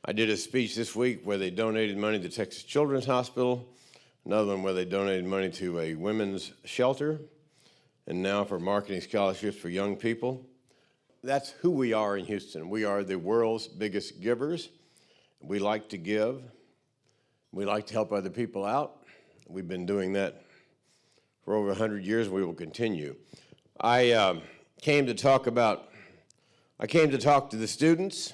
I did a speech this week where they donated money to Texas Children's Hospital, another one where they donated money to a women's shelter, and now for marketing scholarships for young people. That's who we are in Houston. We are the world's biggest givers. We like to give. We like to help other people out. We've been doing that for over 100 years. We will continue. I came to talk to the students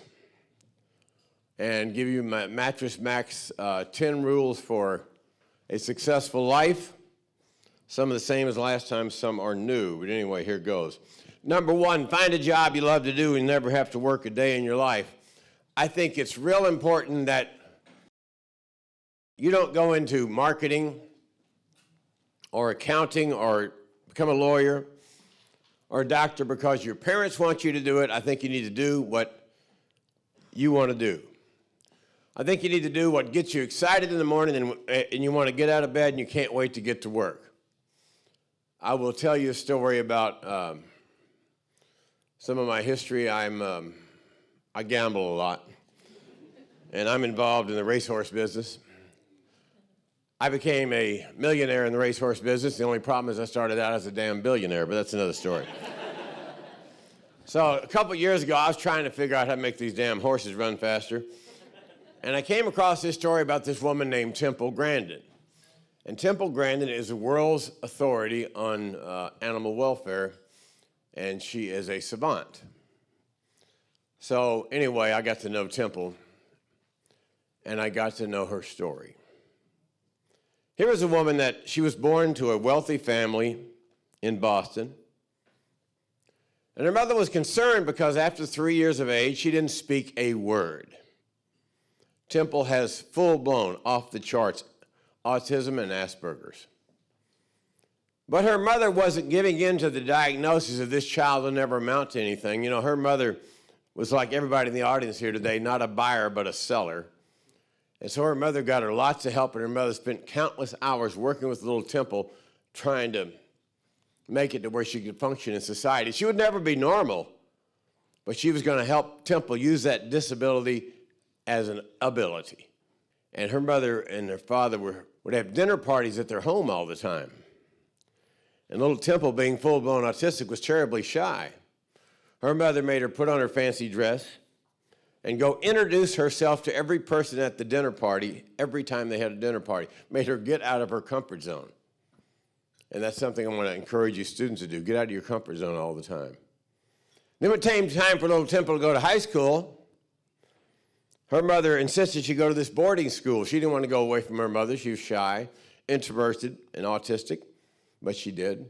and give you my Mattress Mack's 10 rules for a successful life. Some are the same as last time, some are new, but anyway, here goes. Number one, find a job you love to do and never have to work a day in your life. I think it's real important that you don't go into marketing or accounting or become a lawyer or a doctor because your parents want you to do it. I think you need to do what you want to do. I think you need to do what gets you excited in the morning and you want to get out of bed and you can't wait to get to work. I will tell you a story about some of my history. I gamble a lot, and I'm involved in the racehorse business. I became a millionaire in the racehorse business. The only problem is I started out as a damn billionaire, but that's another story. So a couple years ago, I was trying to figure out how to make these damn horses run faster. And I came across this story about this woman named Temple Grandin. And Temple Grandin is the world's authority on animal welfare, and she is a savant. So anyway, I got to know Temple, and I got to know her story. Here was a woman that she was born to a wealthy family in Boston. And her mother was concerned because after 3 years of age, she didn't speak a word. Temple has full-blown, off-the-charts autism and Asperger's. But her mother wasn't giving in to the diagnosis of this child will never amount to anything. You know, her mother was like everybody in the audience here today, not a buyer but a seller. And so her mother got her lots of help, and her mother spent countless hours working with little Temple trying to make it to where she could function in society. She would never be normal, but she was going to help Temple use that disability as an ability. And her mother and her father would have dinner parties at their home all the time. And little Temple, being full-blown autistic, was terribly shy. Her mother made her put on her fancy dress and go introduce herself to every person at the dinner party every time they had a dinner party. Made her get out of her comfort zone. And that's something I want to encourage you students to do. Get out of your comfort zone all the time. Then when it came time for little Temple to go to high school, her mother insisted she go to this boarding school. She didn't want to go away from her mother. She was shy, introverted, and autistic, but she did.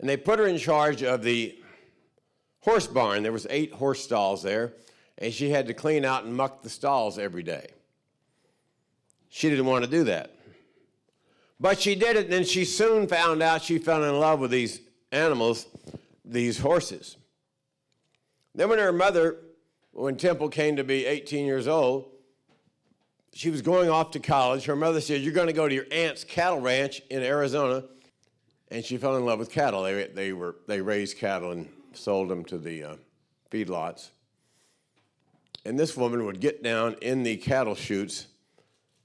And they put her in charge of the horse barn. There was 8 horse stalls there, and she had to clean out and muck the stalls every day. She didn't want to do that. But she did it, and then she soon found out she fell in love with these animals, these horses. Then when Temple came to be 18 years old, she was going off to college. Her mother said, you're going to go to your aunt's cattle ranch in Arizona. And she fell in love with cattle. They raised cattle and sold them to the feedlots. And this woman would get down in the cattle chutes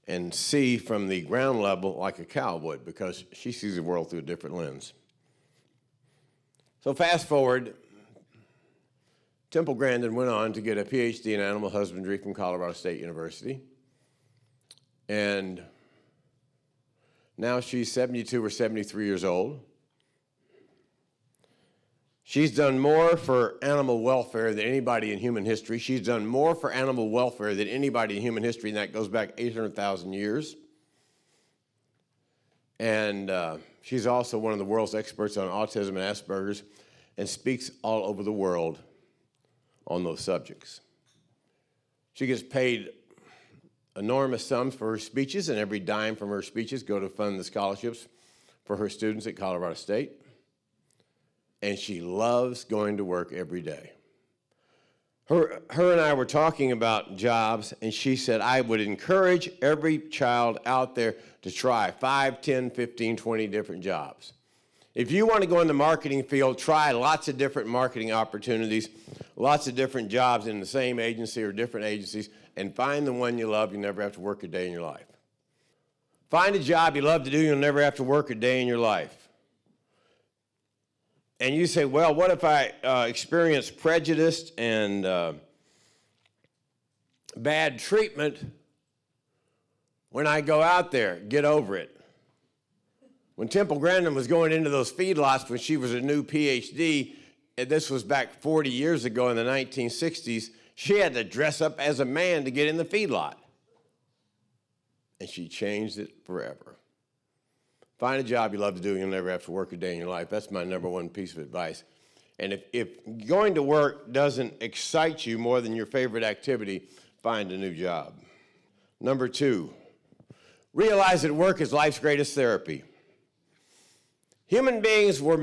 and see from the ground level like a cow would, because she sees the world through a different lens. So fast forward, Temple Grandin went on to get a PhD in animal husbandry from Colorado State University. And now she's 72 or 73 years old. She's done more for animal welfare than anybody in human history. She's done more for animal welfare than anybody in human history, and that goes back 800,000 years. And she's also one of the world's experts on autism and Asperger's and speaks all over the world on those subjects. She gets paid enormous sums for her speeches, and every dime from her speeches go to fund the scholarships for her students at Colorado State. And she loves going to work every day. Her and I were talking about jobs, and she said, I would encourage every child out there to try 5, 10, 15, 20 different jobs. If you want to go in the marketing field, try lots of different marketing opportunities, lots of different jobs in the same agency or different agencies, and find the one you love. You'll never have to work a day in your life. Find a job you love to do. You'll never have to work a day in your life. And you say, well, what if I experience prejudice and bad treatment when I go out there? Get over it. When Temple Grandin was going into those feedlots when she was a new PhD, and this was back 40 years ago in the 1960s, she had to dress up as a man to get in the feedlot. And she changed it forever. Find a job you love to do and you'll never have to work a day in your life. That's my number one piece of advice. And if going to work doesn't excite you more than your favorite activity, find a new job. Number 2, realize that work is life's greatest therapy. Human beings were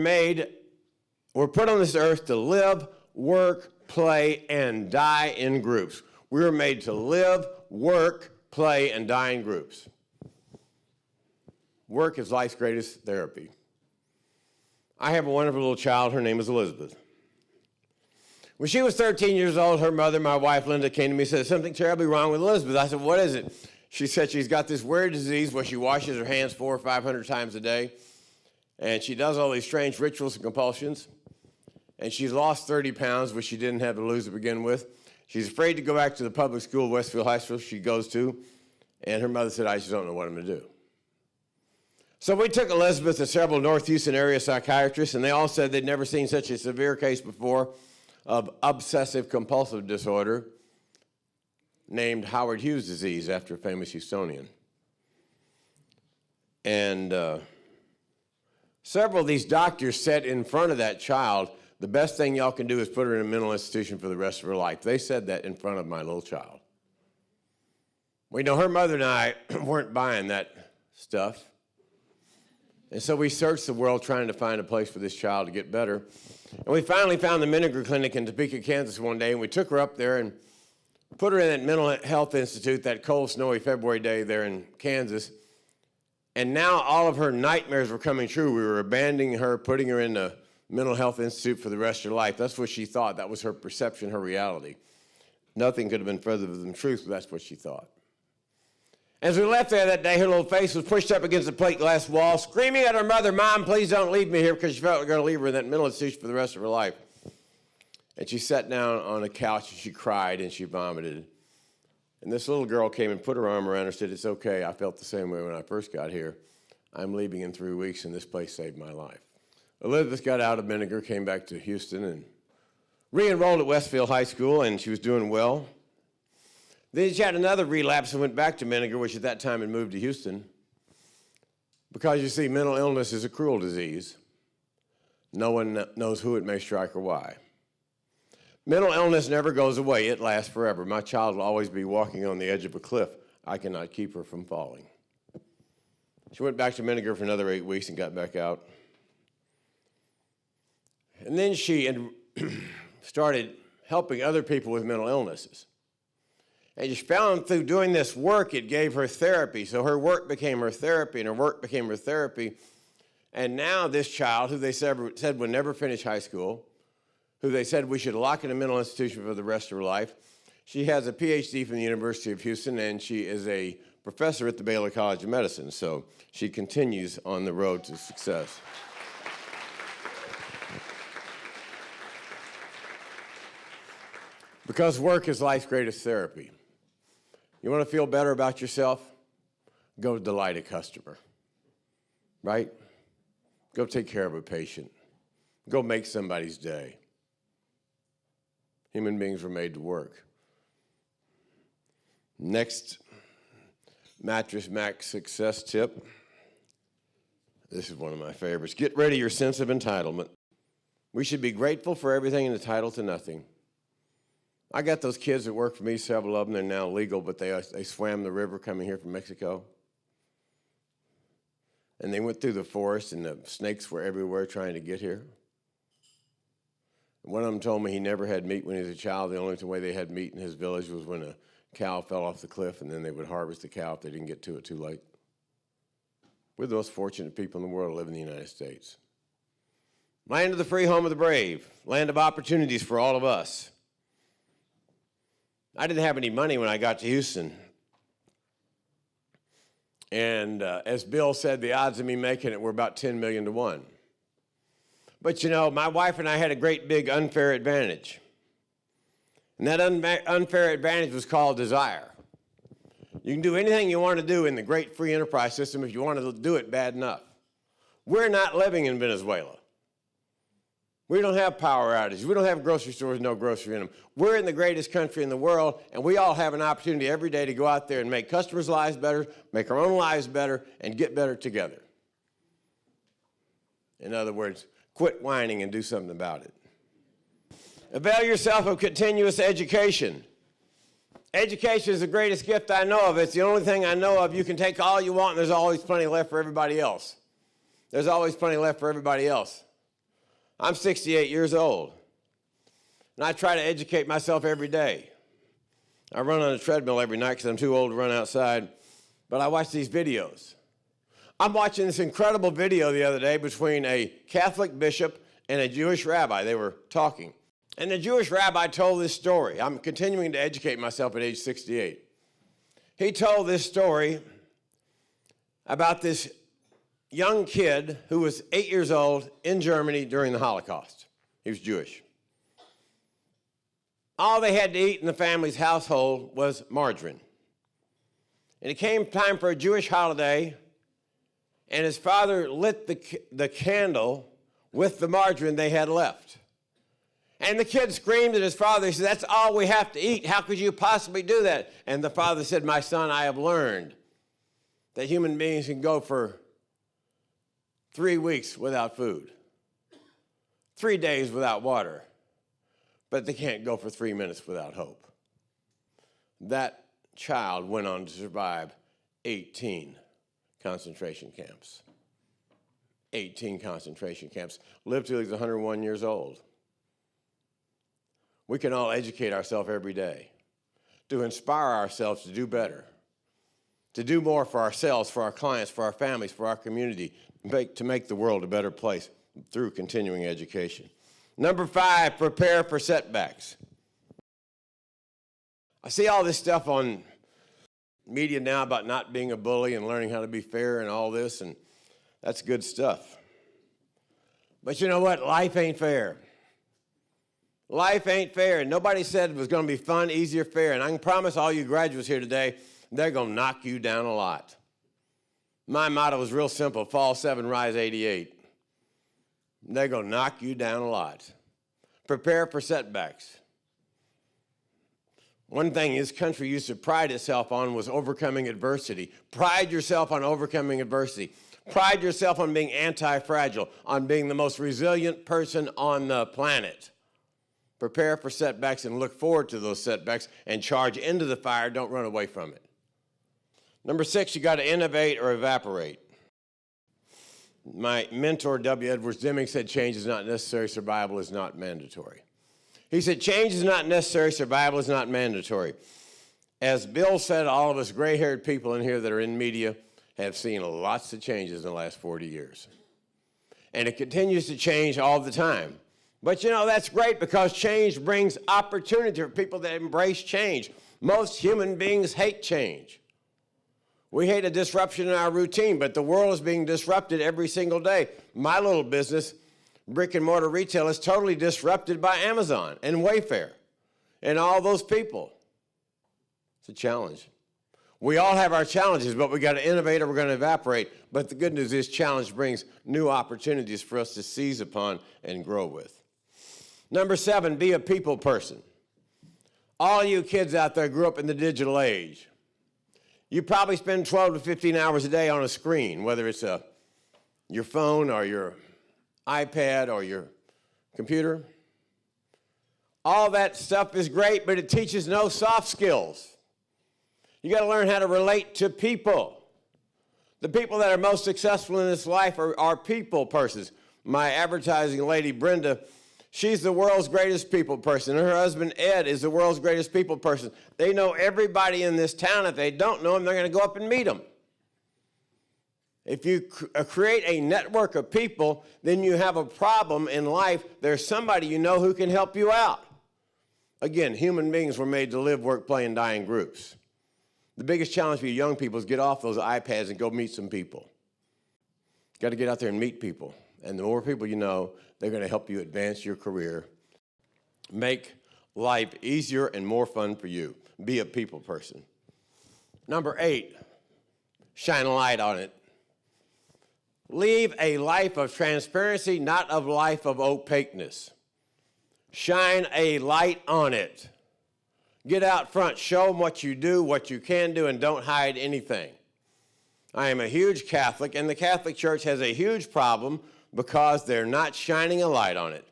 put on this earth to live, work, play, and die in groups. We were made to live, work, play, and die in groups. Work is life's greatest therapy. I have a wonderful little child. Her name is Elizabeth. When she was 13 years old, her mother, my wife Linda, came to me and said, something terribly wrong with Elizabeth. I said, what is it? She said she's got this weird disease where she washes her hands 400 or 500 times a day, and she does all these strange rituals and compulsions, and she's lost 30 pounds, which she didn't have to lose to begin with. She's afraid to go back to the public school, Westfield High School she goes to, and her mother said, I just don't know what I'm going to do. So we took Elizabeth to several North Houston area psychiatrists, and they all said they'd never seen such a severe case before of obsessive-compulsive disorder named Howard Hughes disease after a famous Houstonian. And several of these doctors said in front of that child, the best thing y'all can do is put her in a mental institution for the rest of her life. They said that in front of my little child. We know her mother and I weren't buying that stuff. And so we searched the world trying to find a place for this child to get better. And we finally found the Miniger Clinic in Topeka, Kansas one day, and we took her up there and put her in that mental health institute that cold, snowy February day there in Kansas. And now all of her nightmares were coming true. We were abandoning her, putting her in a mental health institute for the rest of her life. That's what she thought. That was her perception, her reality. Nothing could have been further from the truth, but that's what she thought. As we left there that day, her little face was pushed up against the plate glass wall, screaming at her mother, Mom, please don't leave me here, because she felt we were going to leave her in that mental institution for the rest of her life. And she sat down on a couch and she cried and she vomited. And this little girl came and put her arm around her and said, it's okay, I felt the same way when I first got here. I'm leaving in 3 weeks and this place saved my life. Elizabeth got out of Miniger, came back to Houston and re-enrolled at Westfield High School, and she was doing well. Then she had another relapse and went back to Miniger, which at that time had moved to Houston. Because you see, mental illness is a cruel disease. No one knows who it may strike or why. Mental illness never goes away. It lasts forever. My child will always be walking on the edge of a cliff. I cannot keep her from falling. She went back to Miniger for another 8 weeks and got back out. And then she started helping other people with mental illnesses. And she found through doing this work, it gave her therapy. So her work became her therapy, and her work became her therapy. And now this child, who they said would never finish high school, who they said we should lock in a mental institution for the rest of her life, she has a PhD from the University of Houston, and she is a professor at the Baylor College of Medicine. So she continues on the road to success. Because work is life's greatest therapy. You want to feel better about yourself? Go delight a customer, right? Go take care of a patient. Go make somebody's day. Human beings were made to work. Next Mattress Mack success tip. This is one of my favorites. Get rid of your sense of entitlement. We should be grateful for everything and entitled to nothing. I got those kids that work for me, several of them, they're now legal, but they swam the river coming here from Mexico. And they went through the forest, and the snakes were everywhere trying to get here. And one of them told me he never had meat when he was a child. The only way they had meat in his village was when a cow fell off the cliff, and then they would harvest the cow if they didn't get to it too late. We're the most fortunate people in the world to live in the United States. Land of the free, home of the brave. Land of opportunities for all of us. I didn't have any money when I got to Houston. And as Bill said, the odds of me making it were about 10 million to 1. But you know, my wife and I had a great big unfair advantage. And that unfair advantage was called desire. You can do anything you want to do in the great free enterprise system if you want to do it bad enough. We're not living in Venezuela. We don't have power outages. We don't have grocery stores, no grocery in them. We're in the greatest country in the world, and we all have an opportunity every day to go out there and make customers' lives better, make our own lives better, and get better together. In other words, quit whining and do something about it. Avail yourself of continuous education. Education is the greatest gift I know of. It's the only thing I know of. You can take all you want, and there's always plenty left for everybody else. There's always plenty left for everybody else. I'm 68 years old, and I try to educate myself every day. I run on a treadmill every night because I'm too old to run outside, but I watch these videos. I'm watching this incredible video the other day between a Catholic bishop and a Jewish rabbi. They were talking. And the Jewish rabbi told this story. I'm continuing to educate myself at age 68. He told this story about this young kid who was 8 years old in Germany during the Holocaust. He was Jewish. All they had to eat in the family's household was margarine. And it came time for a Jewish holiday, and his father lit the candle with the margarine they had left. And the kid screamed at his father. He said, "That's all we have to eat. How could you possibly do that?" And the father said, "My son, I have learned that human beings can go for 3 weeks without food, 3 days without water, but they can't go for 3 minutes without hope." That child went on to survive 18 concentration camps. 18 concentration camps. Lived till he was 101 years old. We can all educate ourselves every day to inspire ourselves to do better, to do more for ourselves, for our clients, for our families, for our community, to make the world a better place through continuing education. Number 5, prepare for setbacks. I see all this stuff on media now about not being a bully and learning how to be fair and all this, and that's good stuff. But you know what? Life ain't fair. Life ain't fair, and nobody said it was going to be fun, easy, or fair. And I can promise all you graduates here today, they're going to knock you down a lot. My motto was real simple: fall 7, rise 88. They're going to knock you down a lot. Prepare for setbacks. One thing this country used to pride itself on was overcoming adversity. Pride yourself on overcoming adversity. Pride yourself on being anti-fragile, on being the most resilient person on the planet. Prepare for setbacks and look forward to those setbacks and charge into the fire. Don't run away from it. Number 6, you got to innovate or evaporate. My mentor, W. Edwards Deming, said change is not necessary, survival is not mandatory. He said change is not necessary, survival is not mandatory. As Bill said, all of us gray-haired people in here that are in media have seen lots of changes in the last 40 years. And it continues to change all the time. But you know, that's great because change brings opportunity for people that embrace change. Most human beings hate change. We hate a disruption in our routine, but the world is being disrupted every single day. My little business, brick and mortar retail, is totally disrupted by Amazon and Wayfair and all those people. It's a challenge. We all have our challenges, but we got to innovate or we're going to evaporate. But the good news is challenge brings new opportunities for us to seize upon and grow with. Number 7, be a people person. All you kids out there grew up in the digital age. You probably spend 12 to 15 hours a day on a screen, whether it's your phone or your iPad or your computer. All that stuff is great, but it teaches no soft skills. You got to learn how to relate to people. The people that are most successful in this life are people persons. My advertising lady, Brenda, she's the world's greatest people person. And her husband, Ed, is the world's greatest people person. They know everybody in this town. If they don't know them, they're going to go up and meet them. If you create a network of people, then you have a problem in life. There's somebody you know who can help you out. Again, human beings were made to live, work, play, and die in groups. The biggest challenge for you young people is get off those iPads and go meet some people. Got to get out there and meet people. And the more people you know, they're going to help you advance your career, make life easier and more fun for you. Be a people person. Number 8, shine a light on it. Live a life of transparency, not a life of opaqueness. Shine a light on it. Get out front, show them what you do, what you can do, and don't hide anything. I am a huge Catholic, and the Catholic Church has a huge problem because they're not shining a light on it.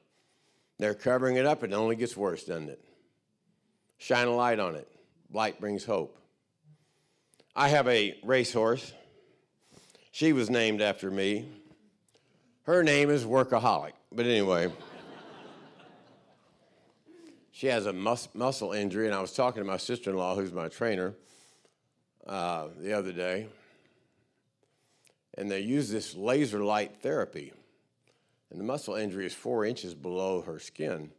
They're covering it up, and it only gets worse, doesn't it? Shine a light on it. Light brings hope. I have a racehorse. She was named after me. Her name is Workaholic, but anyway. She has a muscle injury, and I was talking to my sister-in-law, who's my trainer, the other day, and they use this laser light therapy, and the muscle injury is 4 inches below her skin,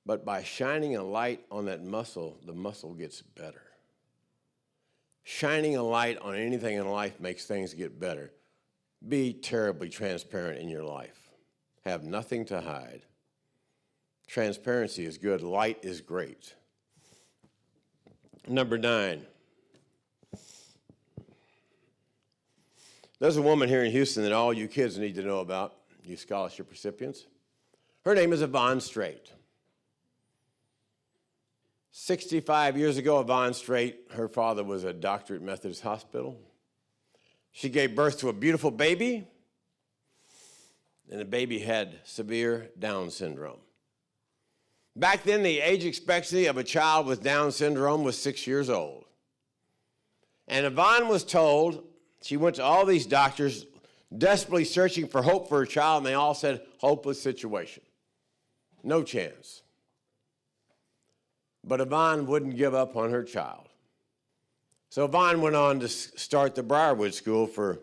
but by shining a light on that muscle, the muscle gets better. Shining a light on anything in life makes things get better. Be terribly transparent in your life. Have nothing to hide. Transparency is good. Light is great. Number 9. There's a woman here in Houston that all you kids need to know about, you scholarship recipients. Her name is Yvonne Strait. 65 years ago, Yvonne Strait, her father was a doctor at Methodist Hospital. She gave birth to a beautiful baby, and the baby had severe Down syndrome. Back then, the age expectancy of a child with Down syndrome was 6 years old. And Yvonne was told, she went to all these doctors desperately searching for hope for her child, and they all said, hopeless situation. No chance. But Yvonne wouldn't give up on her child. So Yvonne went on to start the Briarwood School for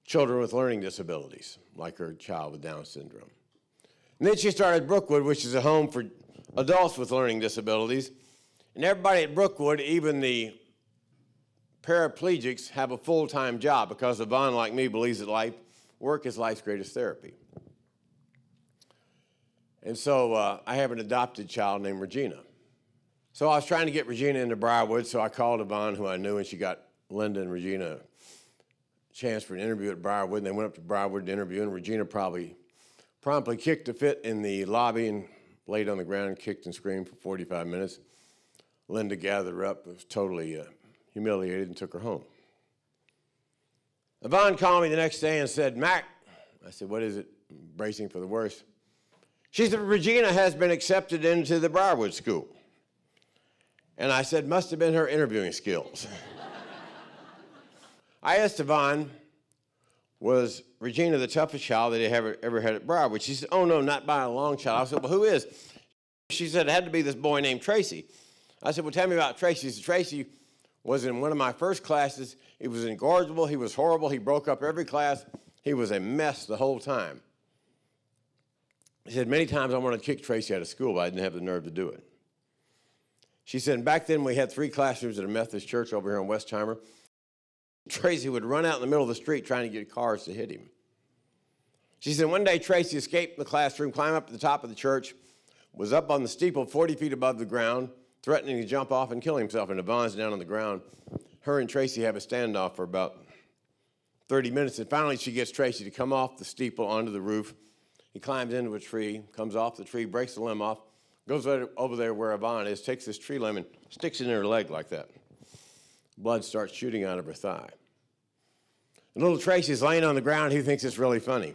children with learning disabilities, like her child with Down syndrome. And then she started Brookwood, which is a home for adults with learning disabilities. And everybody at Brookwood, even the paraplegics, have a full-time job because Yvonne, like me, believes that work is life's greatest therapy. And so I have an adopted child named Regina. So I was trying to get Regina into Briarwood, so I called Yvonne, who I knew, and she got Linda and Regina a chance for an interview at Briarwood. And they went up to Briarwood to interview, and Regina promptly kicked a fit in the lobby and laid on the ground and kicked and screamed for 45 minutes. Linda gathered her up, was totally humiliated, and took her home. Yvonne called me the next day and said, Mac, I said, what is it? Bracing for the worst. She said, Regina has been accepted into the Briarwood School. And I said, must have been her interviewing skills. I asked Yvonne, was Regina the toughest child that he ever had at Briarwood? She said, oh, no, not by a long shot. I said, well, who is? She said, it had to be this boy named Tracy. I said, well, tell me about Tracy. She said, Tracy was in one of my first classes. He was incorrigible. He was horrible. He broke up every class. He was a mess the whole time. She said, many times I wanted to kick Tracy out of school, but I didn't have the nerve to do it. She said, back then we had 3 classrooms at a Methodist church over here in Westheimer. Tracy would run out in the middle of the street trying to get cars to hit him. She said, one day Tracy escaped the classroom, climbed up to the top of the church, was up on the steeple 40 feet above the ground, threatening to jump off and kill himself, and Yvonne's down on the ground. Her and Tracy have a standoff for about 30 minutes, and finally she gets Tracy to come off the steeple onto the roof. He climbs into a tree, comes off the tree, breaks the limb off, goes over there where Yvonne is, takes this tree limb and sticks it in her leg like that. Blood starts shooting out of her thigh. And little Tracy's laying on the ground. He thinks it's really funny.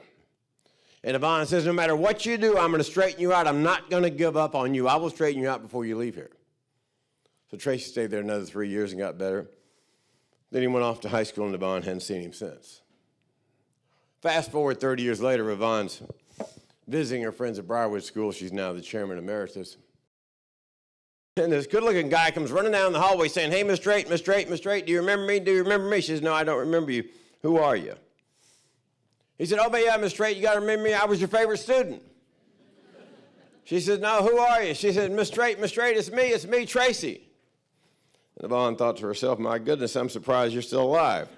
And Yvonne says, no matter what you do, I'm going to straighten you out. I'm not going to give up on you. I will straighten you out before you leave here. So Tracy stayed there another 3 years and got better. Then he went off to high school, and Yvonne hadn't seen him since. Fast forward 30 years later, Yvonne's visiting her friends at Briarwood School. She's now the chairman emeritus. And this good-looking guy comes running down the hallway saying, hey, Miss Strait, do you remember me? Do you remember me? She says, no, I don't remember you. Who are you? He said, oh, but yeah, Miss Strait, you got to remember me. I was your favorite student. She said, no, who are you? She said, Miss Strait, it's me, Tracy. And Yvonne thought to herself, my goodness, I'm surprised you're still alive.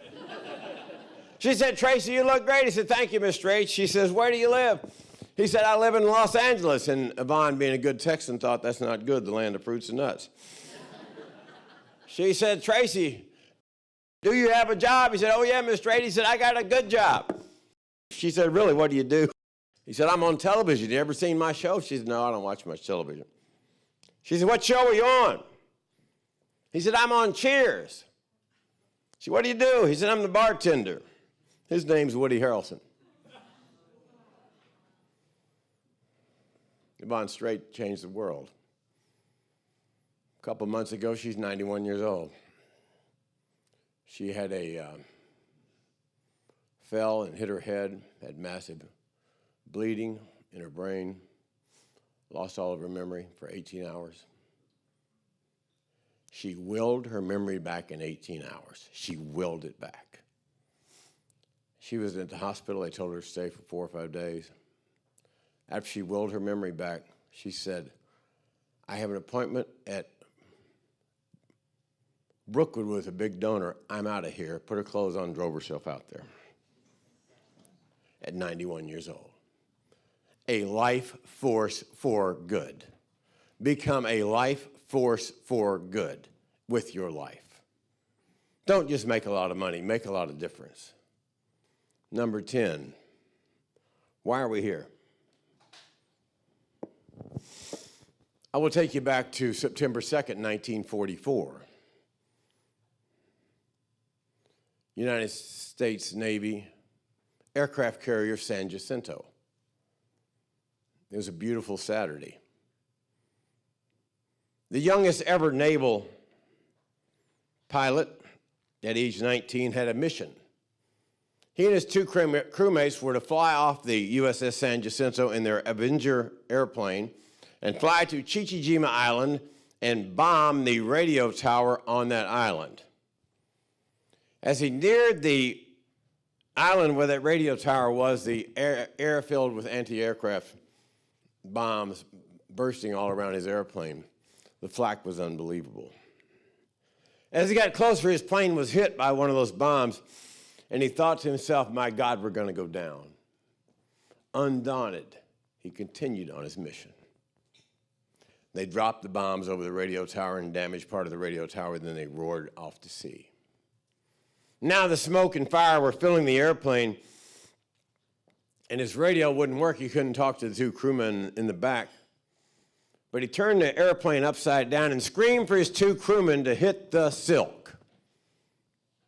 She said, Tracy, you look great. He said, thank you, Miss Strait. She says, where do you live? He said, I live in Los Angeles. And Yvonne, being a good Texan, thought that's not good, the land of fruits and nuts. She said, Tracy, do you have a job? He said, oh, yeah, Miss Strait. He said, I got a good job. She said, really, what do you do? He said, I'm on television. You ever seen my show? She said, no, I don't watch much television. She said, what show are you on? He said, I'm on Cheers. She said, what do you do? He said, I'm the bartender. His name's Woody Harrelson. Yvonne Strait changed the world. A couple months ago, she's 91 years old. She had fell and hit her head, had massive bleeding in her brain, lost all of her memory for 18 hours. She willed her memory back in 18 hours. She willed it back. She was at the hospital. They told her to stay for 4 or 5 days. After she willed her memory back, she said, I have an appointment at Brookwood with a big donor. I'm out of here. Put her clothes on, drove herself out there at 91 years old. A life force for good. Become a life force for good with your life. Don't just make a lot of money, make a lot of difference. Number 10, why are we here? I will take you back to September 2nd, 1944. United States Navy aircraft carrier San Jacinto. It was a beautiful Saturday. The youngest ever naval pilot at age 19 had a mission. He and his two crewmates were to fly off the USS San Jacinto in their Avenger airplane and fly to Chichijima Island and bomb the radio tower on that island. As he neared the island where that radio tower was, the air filled with anti-aircraft bombs bursting all around his airplane. The flak was unbelievable. As he got closer, his plane was hit by one of those bombs, and he thought to himself, my God, we're going to go down. Undaunted, he continued on his mission. They dropped the bombs over the radio tower and damaged part of the radio tower, then they roared off to sea. Now the smoke and fire were filling the airplane, and his radio wouldn't work. He couldn't talk to the two crewmen in the back. But he turned the airplane upside down and screamed for his two crewmen to hit the silk.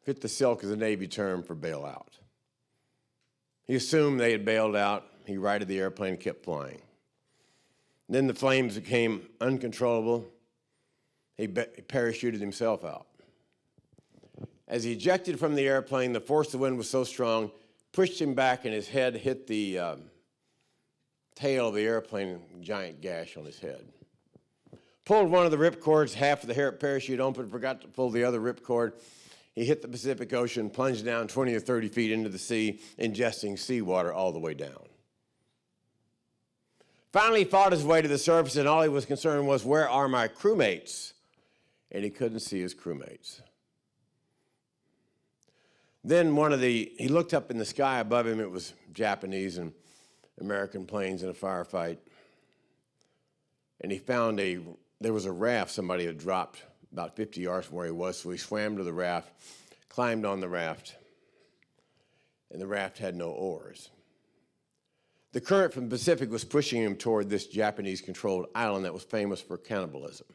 Hit the silk is a Navy term for bail out. He assumed they had bailed out. He righted the airplane and kept flying. Then the flames became uncontrollable. He parachuted himself out. As he ejected from the airplane, the force of the wind was so strong, pushed him back, and his head hit the tail of the airplane, a giant gash on his head. Pulled one of the ripcords, half of the parachute open, forgot to pull the other ripcord. He hit the Pacific Ocean, plunged down 20 or 30 feet into the sea, ingesting seawater all the way down. Finally, he fought his way to the surface, and all he was concerned was, where are my crewmates? And he couldn't see his crewmates. Then he looked up in the sky above him. It was Japanese and American planes in a firefight. And he found there was a raft somebody had dropped about 50 yards from where he was, so he swam to the raft, climbed on the raft, and the raft had no oars. The current from the Pacific was pushing him toward this Japanese-controlled island that was famous for cannibalism.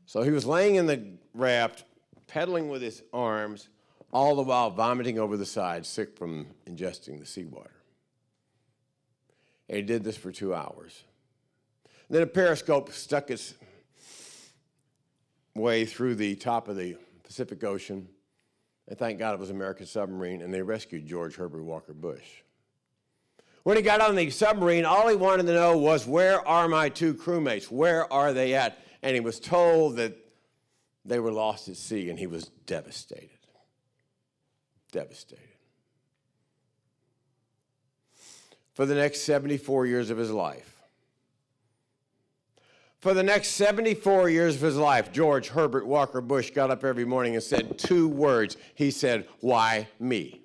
So he was laying in the raft, pedaling with his arms, all the while vomiting over the side, sick from ingesting the seawater. And he did this for 2 hours. Then a periscope stuck its way through the top of the Pacific Ocean, and thank God it was an American submarine, and they rescued George Herbert Walker Bush. When he got on the submarine, all he wanted to know was, where are my two crewmates? Where are they at? And he was told that they were lost at sea, and he was devastated. Devastated. For the next 74 years of his life, For the next 74 years of his life, George Herbert Walker Bush got up every morning and said 2 words. He said, "Why me?"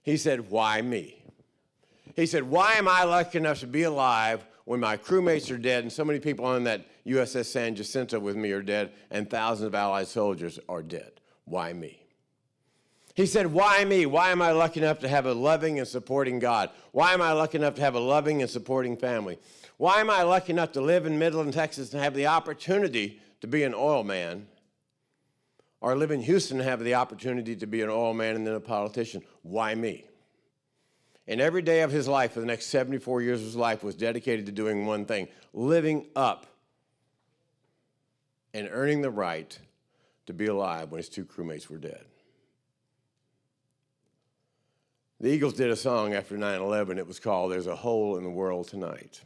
He said, "Why me?" He said, "Why am I lucky enough to be alive when my crewmates are dead and so many people on that USS San Jacinto with me are dead and thousands of Allied soldiers are dead? Why me?" He said, "Why me? Why am I lucky enough to have a loving and supporting God? Why am I lucky enough to have a loving and supporting family? Why am I lucky enough to live in Midland, Texas and have the opportunity to be an oil man? Or live in Houston and have the opportunity to be an oil man and then a politician? Why me?" And every day of his life for the next 74 years of his life was dedicated to doing one thing: living up and earning the right to be alive when his 2 crewmates were dead. The Eagles did a song after 9/11. It was called "There's a Hole in the World Tonight."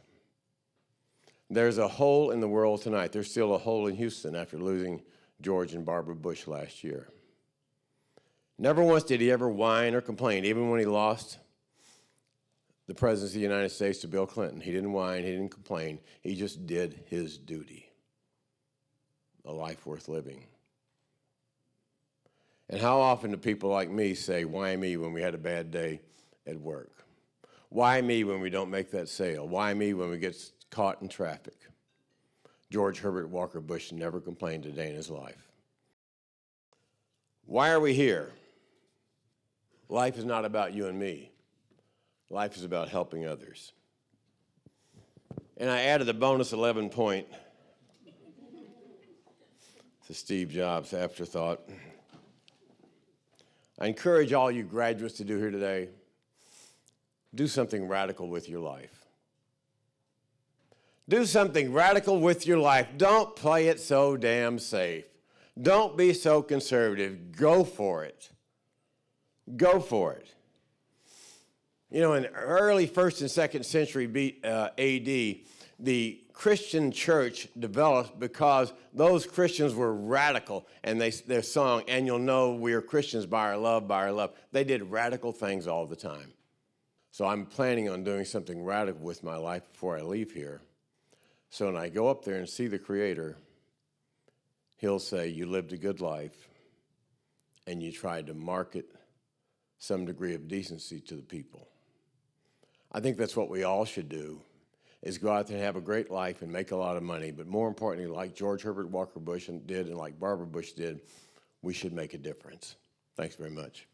There's a hole in the world tonight. There's still a hole in Houston after losing George and Barbara Bush last year. Never once did he ever whine or complain, even when he lost the presidency of the United States to Bill Clinton. He didn't whine, he didn't complain. He just did his duty. A life worth living. And how often do people like me say, "Why me?" when we had a bad day at work? Why me when we don't make that sale? Why me when we get caught in traffic? George Herbert Walker Bush never complained a day in his life. Why are we here? Life is not about you and me. Life is about helping others. And I added a bonus 11 point to Steve Jobs' afterthought. I encourage all you graduates to do here today, do something radical with your life. Do something radical with your life. Don't play it so damn safe. Don't be so conservative. Go for it. Go for it. You know, in early 1st and 2nd century AD, the Christian church developed because those Christians were radical, and their song, "And You'll Know We Are Christians by Our Love, by Our Love," they did radical things all the time. So I'm planning on doing something radical with my life before I leave here. So when I go up there and see the Creator, He'll say, "You lived a good life, and you tried to market some degree of decency to the people." I think that's what we all should do, is go out there and have a great life and make a lot of money. But more importantly, like George Herbert Walker Bush did and like Barbara Bush did, we should make a difference. Thanks very much.